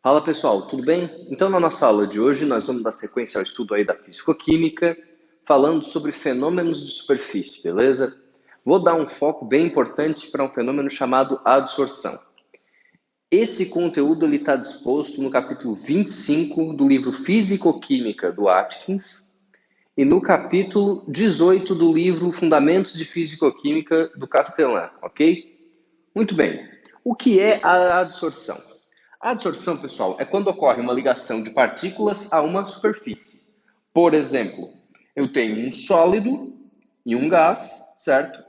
Fala pessoal, tudo bem? Então, na nossa aula de hoje, nós vamos dar sequência ao estudo aí da fisicoquímica, falando sobre fenômenos de superfície, beleza? Vou dar um foco bem importante para um fenômeno chamado adsorção. Esse conteúdo está disposto no capítulo 25 do livro Fisicoquímica do Atkins e no capítulo 18 do livro Fundamentos de Fisicoquímica do Castellan, ok? Muito bem. O que é a adsorção? A adsorção, pessoal, é quando ocorre uma ligação de partículas a uma superfície. Por exemplo, eu tenho um sólido e um gás, certo?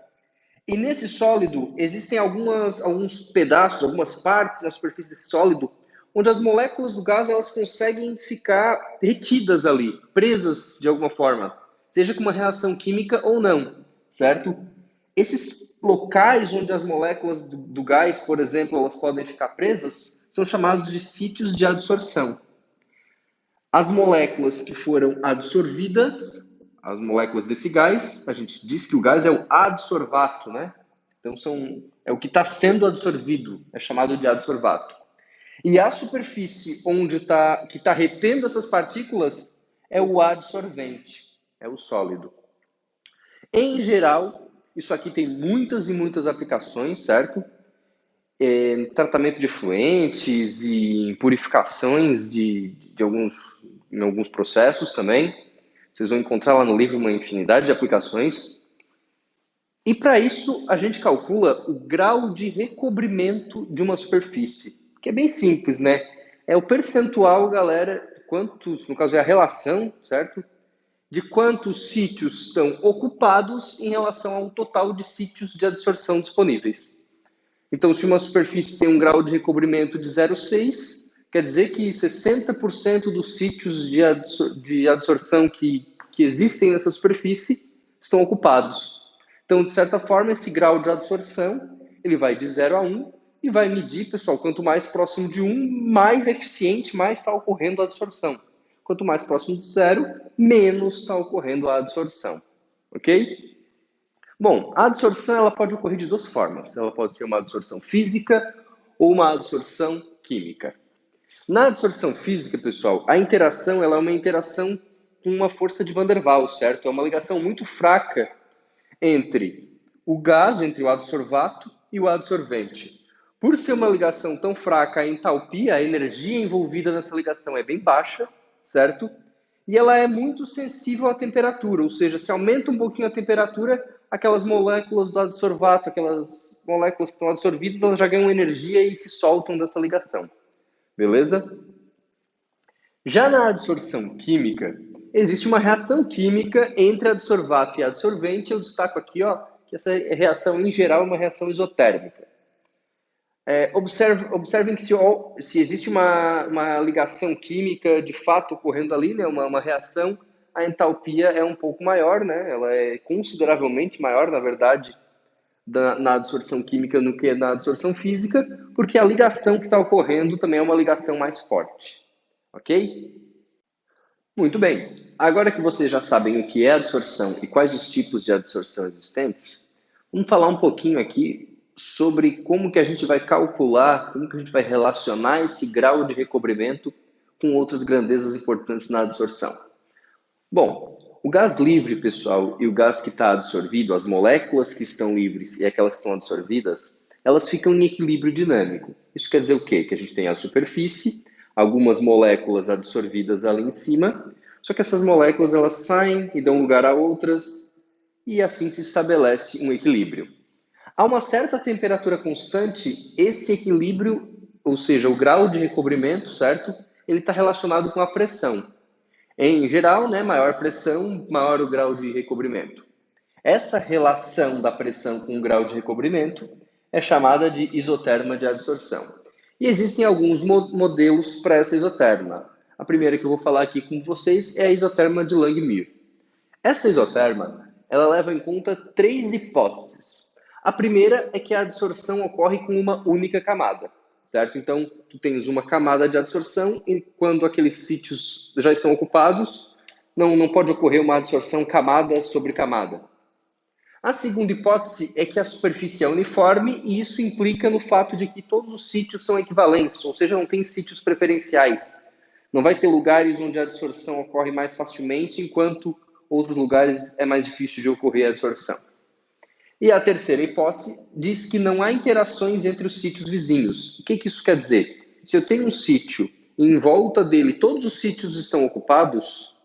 E nesse sólido existem alguns pedaços, algumas partes na superfície desse sólido, onde as moléculas do gás elas conseguem ficar retidas ali, presas de alguma forma, seja com uma reação química ou não, certo? Esses locais onde as moléculas do gás, por exemplo, elas podem ficar presas, são chamados de sítios de adsorção. As moléculas que foram adsorvidas, as moléculas desse gás, a gente diz que o gás é o adsorvato, né? Então é o que está sendo adsorvido, é chamado de adsorvato. E a superfície que está retendo essas partículas é o adsorvente, é o sólido. Em geral, isso aqui tem muitas e muitas aplicações, certo? Tratamento de efluentes e purificações em alguns processos também. Vocês vão encontrar lá no livro uma infinidade de aplicações. E para isso, a gente calcula o grau de recobrimento de uma superfície, que é bem simples, né? É o percentual, galera, no caso é a relação, certo? De quantos sítios estão ocupados em relação ao total de sítios de adsorção disponíveis. Então, se uma superfície tem um grau de recobrimento de 0,6, quer dizer que 60% dos sítios de adsorção que existem nessa superfície estão ocupados. Então, de certa forma, esse grau de adsorção ele vai de 0 a 1 e vai medir, pessoal, quanto mais próximo de 1, mais eficiente, mais está ocorrendo a adsorção. Quanto mais próximo de 0, menos está ocorrendo a adsorção. Ok? Bom, a adsorção ela pode ocorrer de duas formas. Ela pode ser uma adsorção física ou uma adsorção química. Na adsorção física, pessoal, a interação ela é uma interação com uma força de Van der Waals, certo? É uma ligação muito fraca entre o gás, entre o adsorvato e o adsorvente. Por ser uma ligação tão fraca, a entalpia, a energia envolvida nessa ligação é bem baixa, certo? E ela é muito sensível à temperatura, ou seja, se aumenta um pouquinho a temperatura, aquelas moléculas do adsorvato, aquelas moléculas que estão adsorvidas, elas já ganham energia e se soltam dessa ligação. Beleza? Já na adsorção química, existe uma reação química entre adsorvato e adsorvente. Eu destaco aqui que essa reação, em geral, é uma reação isotérmica. Observem que se existe uma ligação química de fato ocorrendo ali, né, uma reação, a entalpia é um pouco maior, né, ela é consideravelmente maior, na verdade, na adsorção química do que na adsorção física, porque a ligação que está ocorrendo também é uma ligação mais forte. Ok? Muito bem. Agora que vocês já sabem o que é adsorção e quais os tipos de adsorção existentes, vamos falar um pouquinho aqui sobre como que a gente vai calcular, como que a gente vai relacionar esse grau de recobrimento com outras grandezas importantes na adsorção. Bom, o gás livre, pessoal, e o gás que está adsorvido, as moléculas que estão livres e aquelas que estão adsorvidas, elas ficam em equilíbrio dinâmico. Isso quer dizer o quê? Que a gente tem a superfície, algumas moléculas absorvidas ali em cima, só que essas moléculas elas saem e dão lugar a outras, e assim se estabelece um equilíbrio. A uma certa temperatura constante, esse equilíbrio, ou seja, o grau de recobrimento, certo? Ele está relacionado com a pressão. Em geral, né, maior pressão, maior o grau de recobrimento. Essa relação da pressão com o grau de recobrimento é chamada de isoterma de adsorção. E existem alguns modelos para essa isoterma. A primeira que eu vou falar aqui com vocês é a isoterma de Langmuir. Essa isoterma, ela leva em conta três hipóteses. A primeira é que a adsorção ocorre com uma única camada, certo? Então, tu tens uma camada de adsorção e quando aqueles sítios já estão ocupados, não pode ocorrer uma adsorção camada sobre camada. A segunda hipótese é que a superfície é uniforme e isso implica no fato de que todos os sítios são equivalentes, ou seja, não tem sítios preferenciais. Não vai ter lugares onde a adsorção ocorre mais facilmente, enquanto outros lugares é mais difícil de ocorrer a adsorção. E a terceira hipótese diz que não há interações entre os sítios vizinhos. O que isso quer dizer? Se eu tenho um sítio e em volta dele todos os sítios estão ocupados,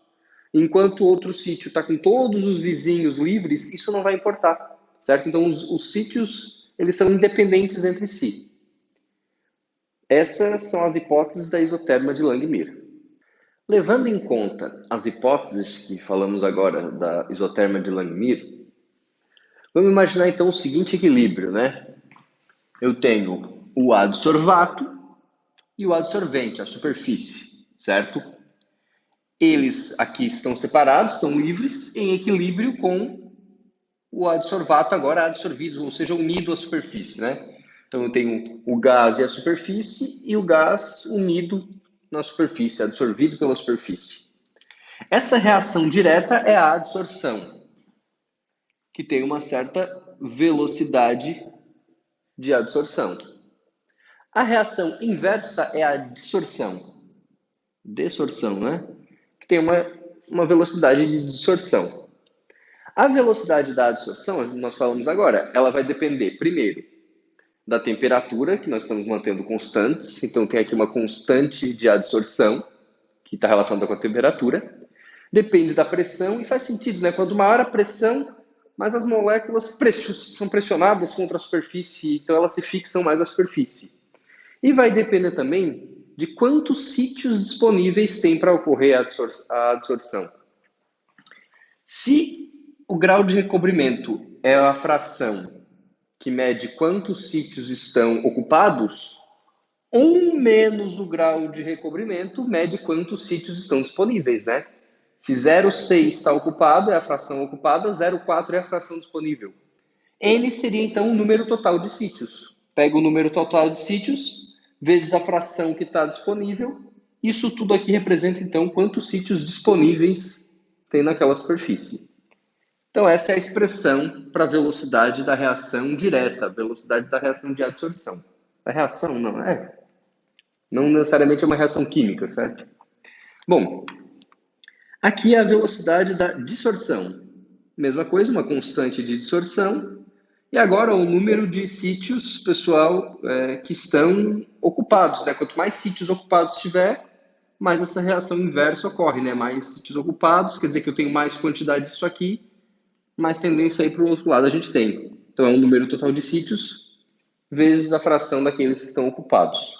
enquanto outro sítio está com todos os vizinhos livres, isso não vai importar, certo? Então, os sítios, eles são independentes entre si. Essas são as hipóteses da isoterma de Langmuir. Levando em conta as hipóteses que falamos agora da isoterma de Langmuir, vamos imaginar então o seguinte equilíbrio, né? Eu tenho o adsorvato e o adsorvente, a superfície, certo? Eles aqui estão separados, estão livres, em equilíbrio com o adsorvato agora adsorvido, ou seja, unido à superfície, né? Então eu tenho o gás e a superfície e o gás unido na superfície, absorvido pela superfície. Essa reação direta é a adsorção, que tem uma certa velocidade de adsorção. A reação inversa é a dessorção, né? Que tem uma velocidade de dissorção. A velocidade da adsorção, nós falamos agora, ela vai depender, primeiro, da temperatura, que nós estamos mantendo constantes. Então, tem aqui uma constante de adsorção, que está relacionada com a temperatura. Depende da pressão, e faz sentido, né? Quanto maior a pressão, mais as moléculas são pressionadas contra a superfície, então elas se fixam mais na superfície. E vai depender também de quantos sítios disponíveis tem para ocorrer a adsorção. Se o grau de recobrimento é a fração que mede quantos sítios estão ocupados, 1 menos o grau de recobrimento mede quantos sítios estão disponíveis, né? Se 0,6 está ocupado, é a fração ocupada, 0,4 é a fração disponível. N seria, então, o número total de sítios. Pega o número total de sítios, vezes a fração que está disponível. Isso tudo aqui representa, então, quantos sítios disponíveis tem naquela superfície. Então, essa é a expressão para a velocidade da reação direta, a velocidade da reação de adsorção. A reação não necessariamente é uma reação química, certo? Bom, aqui é a velocidade da dissorção. Mesma coisa, uma constante de dissorção. E agora o número de sítios, pessoal, que estão ocupados, né? Quanto mais sítios ocupados tiver, mais essa reação inversa ocorre, né? Mais sítios ocupados, quer dizer que eu tenho mais quantidade disso aqui, mais tendência a ir para o outro lado a gente tem. Então, é um número total de sítios vezes a fração daqueles que estão ocupados.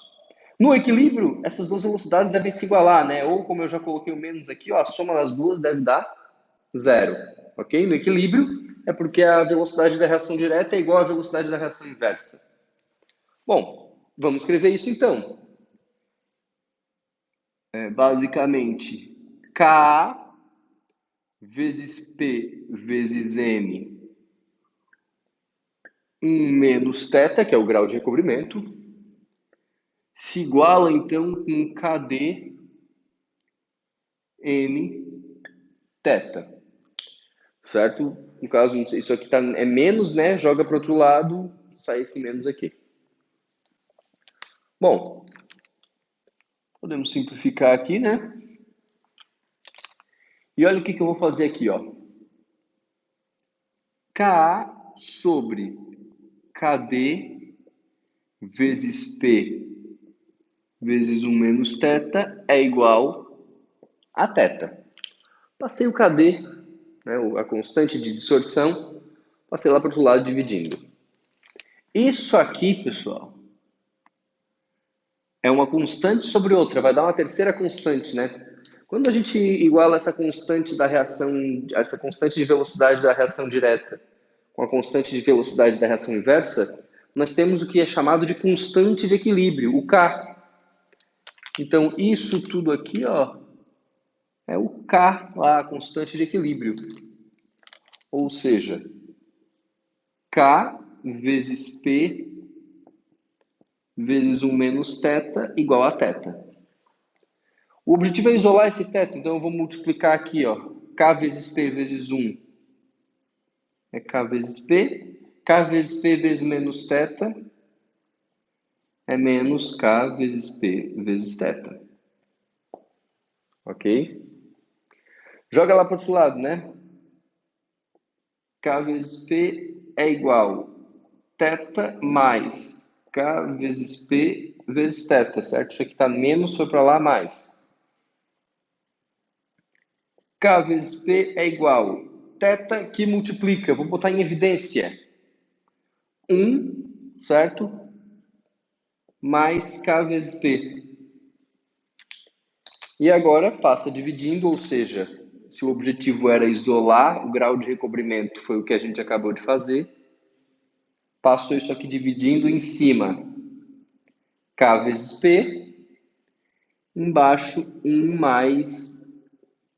No equilíbrio, essas duas velocidades devem se igualar, né? Ou, como eu já coloquei o menos aqui, ó, a soma das duas deve dar 0, ok? No equilíbrio, é porque a velocidade da reação direta é igual à velocidade da reação inversa. Bom, vamos escrever isso então. Basicamente, K vezes P vezes M 1 menos θ, que é o grau de recobrimento, se iguala então com KD N θ. Certo? No caso, isso aqui é menos, né? Joga para o outro lado, sai esse menos aqui. Bom, podemos simplificar aqui, né? E olha o que eu vou fazer aqui, ó. Ka sobre KD vezes P vezes 1 menos θ é igual a θ. Passei o KD, né, a constante de dissorção, passei lá para o outro lado dividindo. Isso aqui, pessoal, é uma constante sobre outra, vai dar uma terceira constante, né? Quando a gente iguala essa constante da reação, essa constante de velocidade da reação direta com a constante de velocidade da reação inversa, nós temos o que é chamado de constante de equilíbrio, o K. Então, isso tudo aqui, ó, é o K lá, a constante de equilíbrio. Ou seja, K vezes P vezes 1 menos θ igual a θ. O objetivo é isolar esse θ, então eu vou multiplicar aqui, ó, K vezes P vezes 1 é K vezes P. K vezes P vezes menos θ é menos K vezes P vezes θ. Ok? Joga lá para o outro lado, né? K vezes P é igual θ mais K vezes P vezes θ, certo? Isso aqui está menos, foi para lá, mais. K vezes P é igual θ que multiplica, vou botar em evidência, 1, certo? Mais K vezes P. E agora passa dividindo, ou seja, se o objetivo era isolar o grau de recobrimento, foi o que a gente acabou de fazer, passo isso aqui dividindo em cima, K vezes P, embaixo 1 mais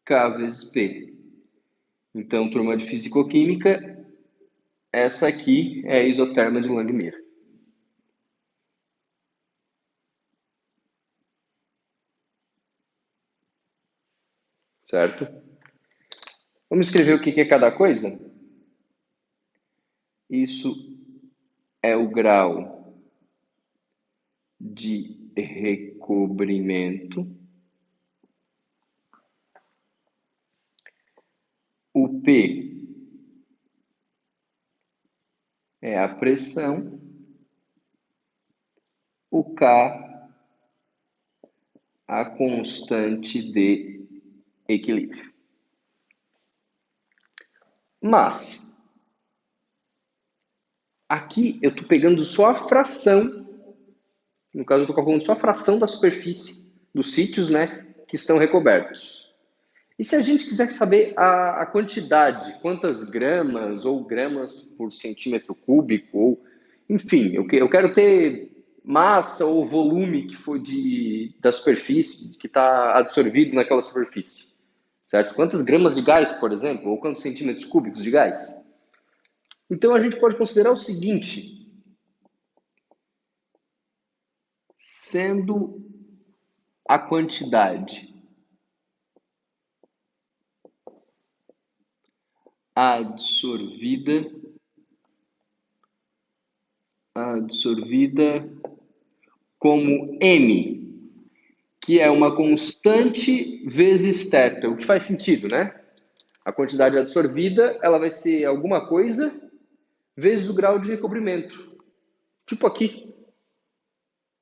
K vezes P. Então, turma de Fisicoquímica, essa aqui é a isoterma de Langmuir. Certo? Vamos escrever o que é cada coisa? Isso é o grau de recobrimento. O P é a pressão. O K, a constante de equilíbrio. Mas, aqui eu estou pegando só a fração, no caso eu estou calculando só a fração da superfície dos sítios, né, que estão recobertos. E se a gente quiser saber a quantidade, quantas gramas ou gramas por centímetro cúbico, ou enfim, eu quero ter massa ou volume que foi da superfície, que está absorvido naquela superfície, certo? Quantas gramas de gás, por exemplo, ou quantos centímetros cúbicos de gás? Então a gente pode considerar o seguinte, sendo a quantidade absorvida como M, que é uma constante vezes θ, o que faz sentido, né? A quantidade absorvida, ela vai ser alguma coisa vezes o grau de recobrimento. Tipo aqui,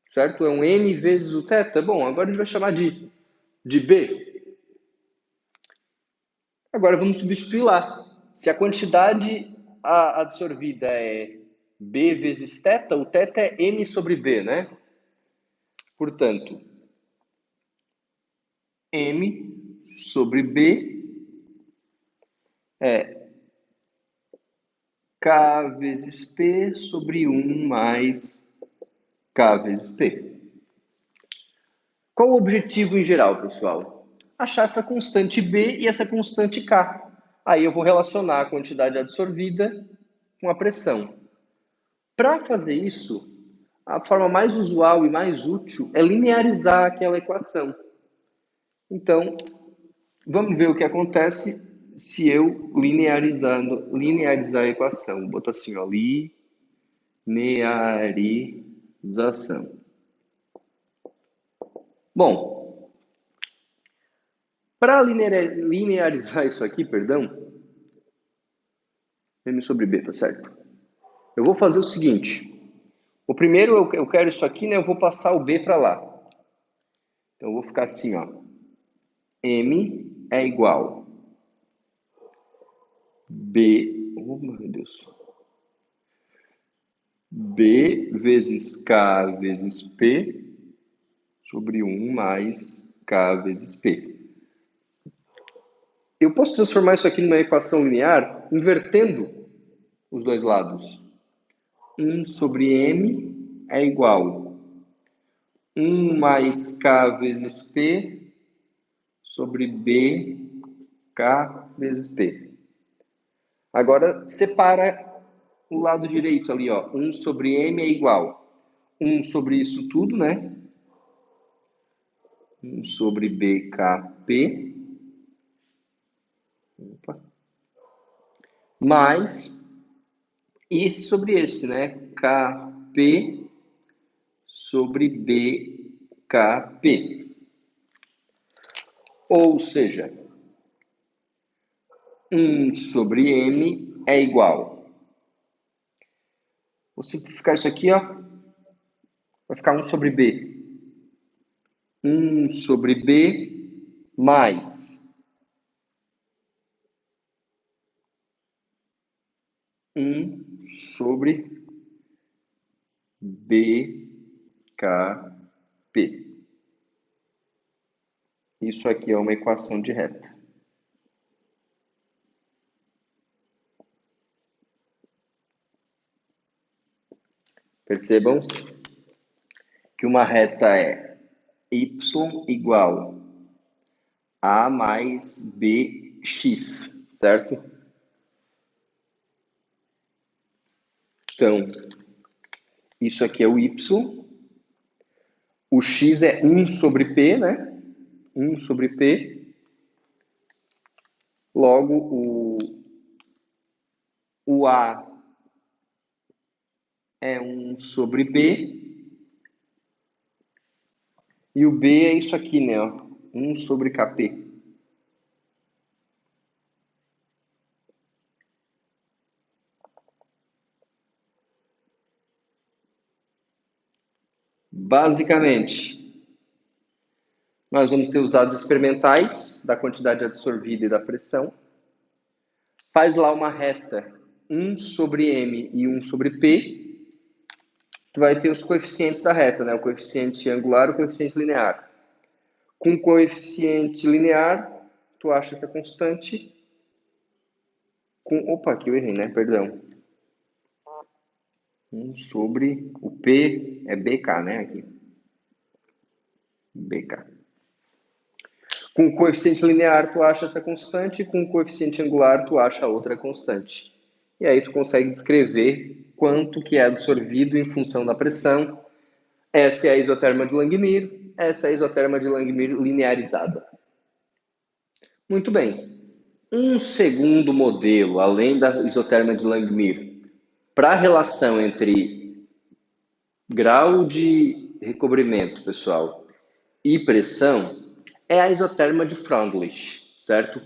certo? É um N vezes o θ. Bom, agora a gente vai chamar de B. Agora vamos substituir lá. Se a quantidade absorvida é B vezes θ, o θ é M sobre B, né? Portanto, M sobre B é K vezes P sobre 1 mais K vezes P. Qual o objetivo em geral, pessoal? Achar essa constante B e essa constante K. Aí eu vou relacionar a quantidade absorvida com a pressão. Para fazer isso, a forma mais usual e mais útil é linearizar aquela equação. Então, vamos ver o que acontece se eu linearizar a equação. Vou botar assim, ó, linearização. Bom, para linearizar isso aqui, perdão, M sobre B, tá certo? Eu vou fazer o seguinte. O primeiro, eu quero isso aqui, né? Eu vou passar o B para lá. Então, eu vou ficar assim, ó. M é igual B, oh meu Deus, B vezes K vezes P sobre 1 mais K vezes P. Eu posso transformar isso aqui numa equação linear invertendo os dois lados. 1 sobre M é igual 1 mais K vezes P sobre B, K vezes P. Agora, separa o lado direito ali, ó. 1 sobre M é igual 1 sobre isso tudo, né? 1 sobre BKP. Opa. Mais esse sobre esse, né? KP sobre BKP. Ou seja, 1 sobre M é igual. Vou simplificar isso aqui, ó. Vai ficar 1 sobre B. 1 sobre B mais 1 sobre BKP. Isso aqui é uma equação de reta. Percebam que uma reta é y igual a mais bx, certo? Então, isso aqui é o y, o x é 1 sobre p, né? 1 sobre p, logo o a é 1 sobre b, e o b é isso aqui, né? Ó, 1 sobre kp. Basicamente, nós vamos ter os dados experimentais da quantidade absorvida e da pressão. Faz lá uma reta 1 sobre m e 1 sobre p. Tu vai ter os coeficientes da reta, né? O coeficiente angular e o coeficiente linear. Com o coeficiente linear, tu acha essa constante. Opa, aqui eu errei, né? Perdão. 1 sobre o P é BK, né? Aqui. BK. Com o coeficiente linear, tu acha essa constante. Com o coeficiente angular, tu acha a outra constante. E aí tu consegue descrever quanto que é absorvido em função da pressão. Essa é a isoterma de Langmuir. Essa é a isoterma de Langmuir linearizada. Muito bem. Um segundo modelo, além da isoterma de Langmuir, para a relação entre grau de recobrimento, pessoal, e pressão, é a isoterma de Freundlich, certo?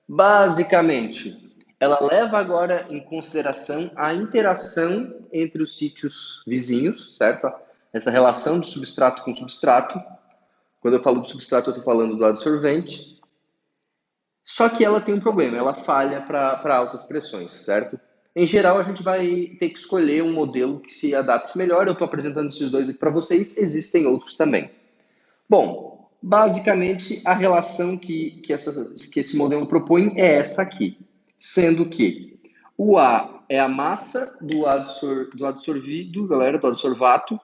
Basicamente, ela leva agora em consideração a interação entre os sítios vizinhos, certo? Essa relação de substrato com substrato. Quando eu falo de substrato, eu estou falando do adsorvente. Só que ela tem um problema, ela falha para altas pressões, certo? Em geral, a gente vai ter que escolher um modelo que se adapte melhor. Eu estou apresentando esses dois aqui para vocês, existem outros também. Bom, basicamente, a relação que esse modelo propõe é essa aqui, sendo que o A é a massa do adsorvido, galera, do adsorvato,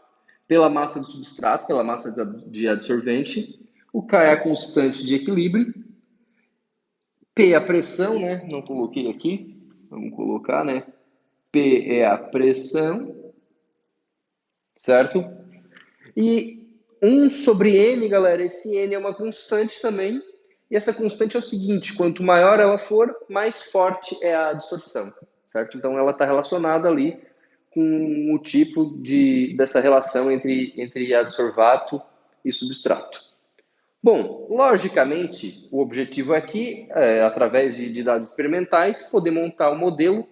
pela massa do substrato, pela massa de adsorvente. O K é a constante de equilíbrio. P é a pressão, né? Não coloquei aqui. Vamos colocar, né? P é a pressão, certo? E 1 sobre N, galera, esse N é uma constante também. E essa constante é o seguinte, quanto maior ela for, mais forte é a distorção, certo? Então ela está relacionada ali com o tipo dessa relação entre adsorvato e substrato. Bom, logicamente, o objetivo aqui é, através de dados experimentais, poder montar um modelo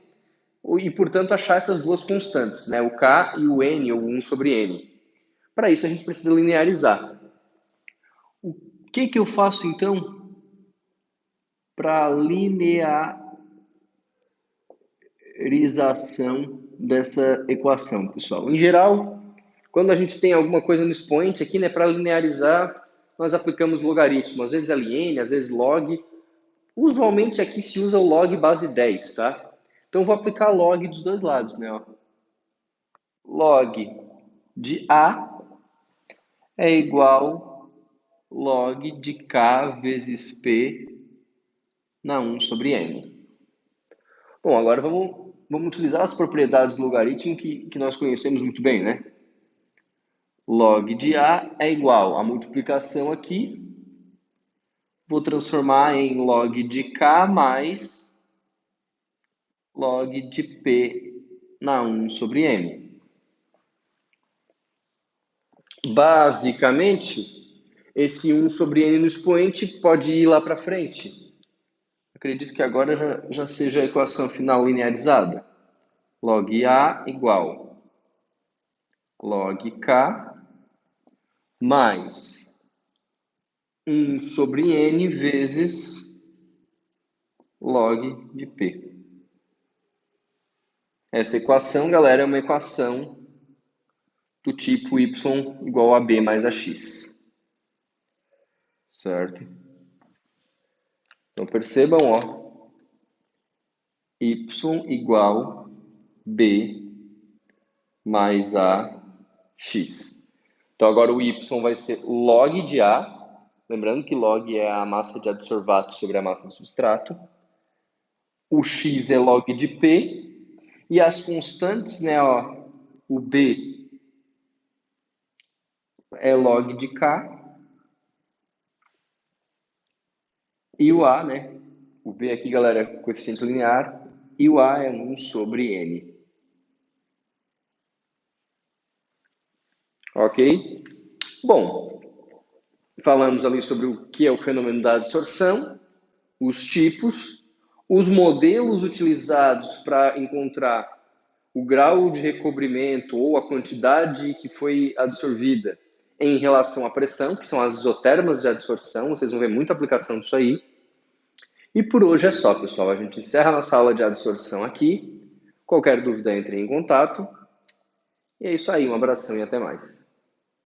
e, portanto, achar essas duas constantes, né? O K e o N, ou 1 sobre N. Para isso, a gente precisa linearizar. O que eu faço, então, para linearização dessa equação, pessoal? Em geral, quando a gente tem alguma coisa no expoente aqui, né, para linearizar, nós aplicamos logaritmo. Às vezes ln, às vezes log. Usualmente aqui se usa o log base 10, tá? Então, eu vou aplicar log dos dois lados, né? Ó. Log de A é igual log de K vezes P na 1 sobre N. Bom, agora vamos utilizar as propriedades do logaritmo que nós conhecemos muito bem, né? Log de A é igual a multiplicação aqui. Vou transformar em log de K mais log de P na 1 sobre n. Basicamente, esse 1 sobre n no expoente pode ir lá para frente. Acredito que agora já seja a equação final linearizada. Log A igual log K mais 1 sobre n vezes log de P. Essa equação, galera, é uma equação do tipo y igual a b mais a x. Certo? Então percebam, ó, y igual b mais a x. Então agora o y vai ser log de A, lembrando que log é a massa de adsorvato sobre a massa do substrato. O x é log de P, e as constantes, né, ó, o B é log de K, e o A, né, o B aqui, galera, é coeficiente linear, e o A é 1 sobre N. Ok? Bom, falamos ali sobre o que é o fenômeno da adsorção, os tipos, os modelos utilizados para encontrar o grau de recobrimento ou a quantidade que foi absorvida em relação à pressão, que são as isotermas de adsorção. Vocês vão ver muita aplicação disso aí. E por hoje é só, pessoal. A gente encerra a nossa aula de adsorção aqui. Qualquer dúvida, entre em contato. E é isso aí. Um abração e até mais.